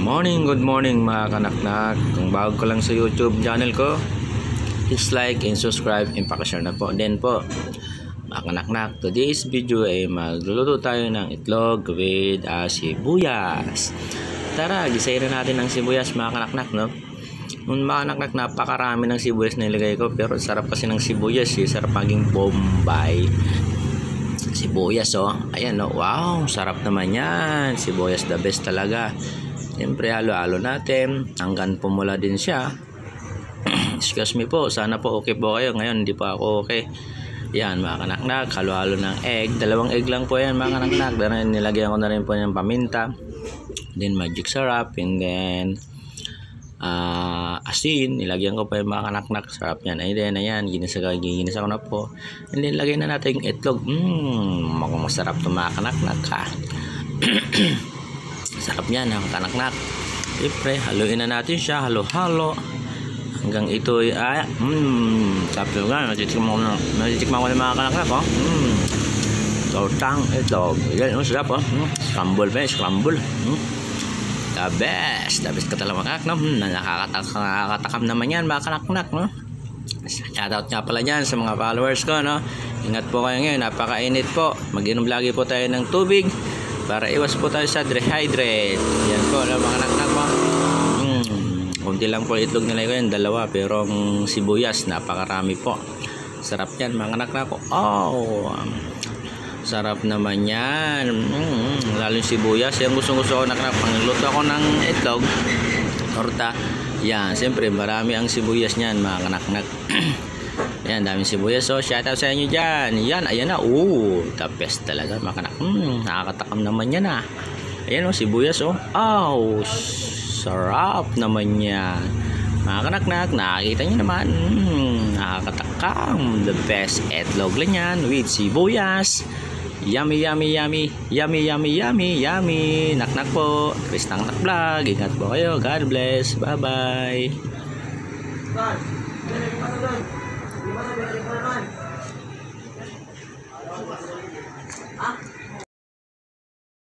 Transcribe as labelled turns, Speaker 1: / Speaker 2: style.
Speaker 1: Good morning mga kanaknak. Kung bago ko lang sa YouTube channel ko, please like and subscribe and pakishare na po. Then po, mga kanaknak, today's video ay magluluto tayo ng itlog with sibuyas. Tara, gisayin na natin ng sibuyas mga kanaknak, no? Mga kanaknak, napakarami ng sibuyas na ilagay ko, pero sarap kasi ng sibuyas, sarap maging bombay. Sibuyas, oh. Ayan, oh. Wow, sarap naman yan. Sibuyas the best talaga. Siyempre, halo-halo natin hanggang pumula din siya. Excuse me po, sana po okay po kayo. Ngayon, hindi pa ako okay. Yan, mga kanaknak, halo-halo ng egg. 2 egg lang po yan, mga kanaknak. Then, nilagyan ko na rin po ng paminta. Then, magic syrup. And then, asin. Nilagyan ko pa yung mga kanaknak. Sarap yan. Ayan, ayan. Ginisa ko na po. And then, lagyan na natin yung itlog. Masarap ito, mga kanaknak, ha. Sarap yan, mga kanaknak. Siyempre, haluin na natin siya. Halo-halo. Hanggang ito ay sarap ito nga. Natitikman ko na mga kanaknak, oh. Tortang itlog. Yan, sarap, oh. Scramble pa, scramble. The best ka talaga, mga kanaknak. Nakakatakam naman yan, mga kanaknak, no? Shoutout nga pala dyan sa mga followers ko, no? Ingat po kayo ngayon, napakainit po. Mag-inom lagi po tayo ng tubig para iwas po tayo sa dehydrate. Yan po, mga kanaknak po. Kunti lang po itlog nila ko yan, 2, pero ang sibuyas napakarami po. Sarap yan, mga kanaknak po. Oh, sarap naman yan. Lalo yung sibuyas. Yan gusto ko kanaknak. Pangluto ako ng itlog, torta. Yan, siyempre marami ang sibuyas niyan, mga kanaknak. Yan, daming sibuyas. So, shoutout sa inyo dyan. Yan, ayan na. The best talaga, mga kanak. Nakakatakam naman yan, ha. Ayan, sibuyas, oh. Oh, sarap naman yan. Mga kanaknak, nakakita nyo naman. Nakakatakam. The best itlog lang yan with sibuyas. Yummy, yummy, yummy. Yummy, yummy, yummy, yummy. Naknak po. Chris Naknak Vlog. Ingat po kayo. God bless. Bye-bye.